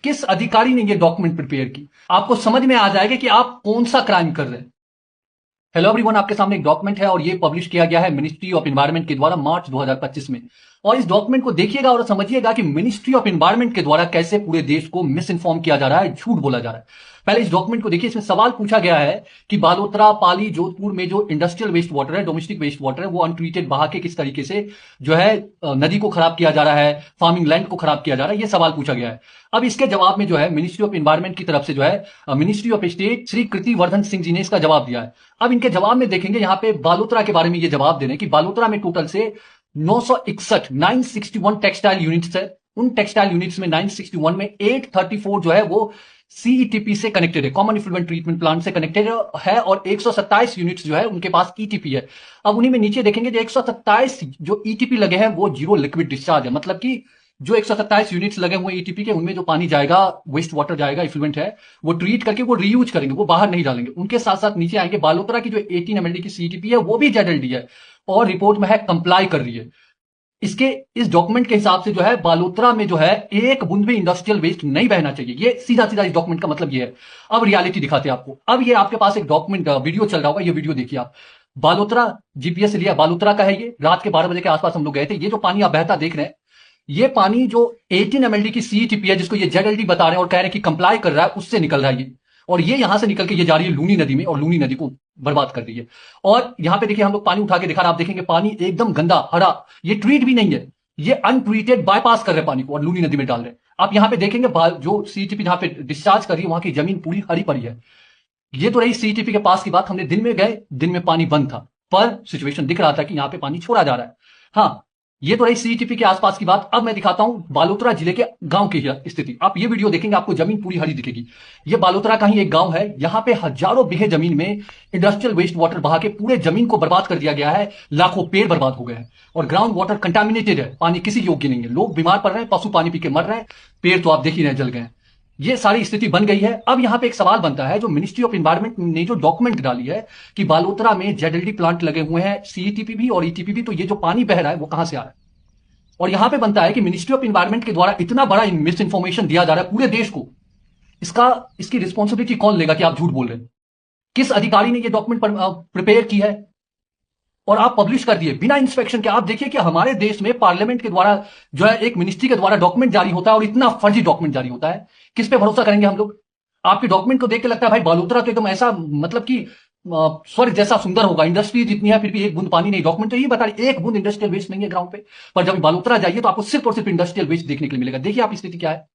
किस अधिकारी ने ये डॉक्यूमेंट प्रिपेयर की, आपको समझ में आ जाएगा कि आप कौन सा क्राइम कर रहे हैं। हेलो एवरीवन, आपके सामने एक डॉक्यूमेंट है और ये पब्लिश किया गया है मिनिस्ट्री ऑफ एनवायरनमेंट के द्वारा मार्च 2025 में। और इस डॉक्यूमेंट को देखिएगा और समझिएगा कि मिनिस्ट्री ऑफ एनवायरनमेंट के द्वारा कैसे पूरे देश को मिस इन्फॉर्म किया जा रहा है, झूठ बोला जा रहा है। पहले इस डॉक्यूमेंट को देखिए, इसमें सवाल पूछा गया है कि बालोतरा, पाली, जोधपुर में जो इंडस्ट्रियल वेस्ट वाटर है, डोमेस्टिक वेस्ट वाटर है, वो अनट्रीटेड बहा के किस तरीके से जो है नदी को खराब किया जा रहा है, फार्मिंग लैंड को खराब किया जा रहा है, ये सवाल पूछा गया है। अब इसके जवाब में जो है मिनिस्ट्री ऑफ एनवायरनमेंट की तरफ से जो है मिनिस्ट्री ऑफ स्टेट श्री कृति वर्धन सिंह जी ने इसका जवाब दिया है। अब इनके जवाब में देखेंगे, यहां पे बालोतरा के बारे में ये जवाब दे रहे हैं कि बालोतरा में टोटल से 961 टेक्सटाइल यूनिट्स है। उन टेक्सटाइल यूनिट्स में 961 में 834 जो है वो सीईटीपी से कनेक्टेड है, कॉमन इफ्लुएंट ट्रीटमेंट प्लांट से कनेक्टेड है, और 127 यूनिट्स जो है उनके पास ईटीपी है। अब उन्हीं में नीचे देखेंगे जो 127 जो ईटीपी लगे हैं वो जीरो लिक्विड डिस्चार्ज है, मतलब कि जो 127 यूनिट्स लगे हुए ईटीपी के, उनमें जो पानी जाएगा, वेस्ट वाटर जाएगा, इफ्लुएंट है, वो ट्रीट करके वो रीयूज करेंगे, वो बाहर नहीं डालेंगे। उनके साथ साथ नीचे आएंगे बालोतरा की जो 18 एमएलडी की सीईटीपी है वो भी जेडएलडी है और रिपोर्ट में है कंप्लाई कर रही है। इसके इस डॉक्यूमेंट के हिसाब से जो है बालोतरा में जो है एक बूंद भी इंडस्ट्रियल वेस्ट नहीं बहना चाहिए। ये सीधा सीधा इस डॉक्यूमेंट का मतलब ये है। अब रियलिटी दिखाते हैं आपको। अब ये आपके पास एक डॉक्यूमेंट वीडियो चल रहा होगा, ये वीडियो देखिए आप। बालोतरा जीपीएस से लिया, बालोतरा का है ये। रात के 12 बजे के आसपास हम लोग गए थे। ये जो पानी आप बहता देख रहे हैं, ये पानी जो 18 एमएलडी की सीईटीपी है, जिसको ये जेडएलडी बता रहे हैं और कह रहे हैं कि कंप्लाई कर रहा है, उससे निकल रहा है ये। और ये यहां से निकल के ये जा रही है लूनी नदी में और लूनी नदी को बर्बाद कर रही है। और यहां पे देखिए, हम लोग पानी उठा के दिखा रहे हैं, आप देखेंगे पानी एकदम गंदा हरा, ये ट्रीट भी नहीं है, ये अनट्रीटेड बाईपास कर रहे हैं पानी को और लूनी नदी में डाल रहे हैं। आप यहां पे देखेंगे जो सीईटीपी जहां पे डिस्चार्ज कर रही है, वहां की जमीन पूरी हरी पड़ी है। ये तो रही सीईटीपी के पास की बात। हमने दिन में गए, दिन में पानी बंद था, पर सिचुएशन दिख रहा था कि यहां पे पानी छोड़ा जा रहा है। हाँ, ये तो रही सीईटीपी के आसपास की बात। अब मैं दिखाता हूं बालोतरा जिले के गांव की स्थिति। आप ये वीडियो देखेंगे, आपको जमीन पूरी हरी दिखेगी। ये बालोतरा का ही एक गांव है। यहां पे हजारों बीघे जमीन में इंडस्ट्रियल वेस्ट वाटर बहा के पूरे जमीन को बर्बाद कर दिया गया है। लाखों पेड़ बर्बाद हो गए हैं और ग्राउंड वाटर कंटामिनेटेड है, पानी किसी योग्य नहीं है। लोग बीमार पड़ रहे हैं, पशु पानी पी के मर रहे हैं, पेड़ तो आप देख ही रहे हैं जल गए हैं। ये सारी स्थिति बन गई है। अब यहां पे एक सवाल बनता है, जो मिनिस्ट्री ऑफ एनवायरनमेंट ने जो डॉक्यूमेंट डाली है कि बालोतरा में जेडएलडी प्लांट लगे हुए हैं, सीईटीपी भी और ईटीपी भी, तो ये जो पानी बह रहा है वो कहां से आ रहा है? और यहां पे बनता है कि मिनिस्ट्री ऑफ एनवायरनमेंट के द्वारा इतना बड़ा मिस इन्फॉर्मेशन दिया जा रहा है पूरे देश को, इसकी रिस्पॉन्सिबिलिटी कौन लेगा कि आप झूठ बोल रहे हैं? किस अधिकारी ने ये डॉक्यूमेंट प्रिपेयर की है और आप पब्लिश कर दिए बिना इंस्पेक्शन के? आप देखिए कि हमारे देश में पार्लियामेंट के द्वारा जो है एक मिनिस्ट्री के द्वारा डॉक्यूमेंट जारी होता है और इतना फर्जी डॉक्यूमेंट जारी होता है। किस पे भरोसा करेंगे हम लोग? आपके डॉक्यूमेंट को देख के लगता है भाई बालोतरा तो एकदम ऐसा, मतलब कि स्वर्ग जैसा सुंदर होगा, इंडस्ट्री जितनी है फिर भी एक बूंद पानी नहीं। डॉक्यूमेंट तो यही बता रहे, एक बूंद इंडस्ट्रियल वेस्ट नहीं है ग्राउंड पे। पर जब बालोतरा जाइए तो आपको सिर्फ और सिर्फ इंडस्ट्रियल वेस्ट देखने के लिए मिलेगा। देखिए आप स्थिति क्या है।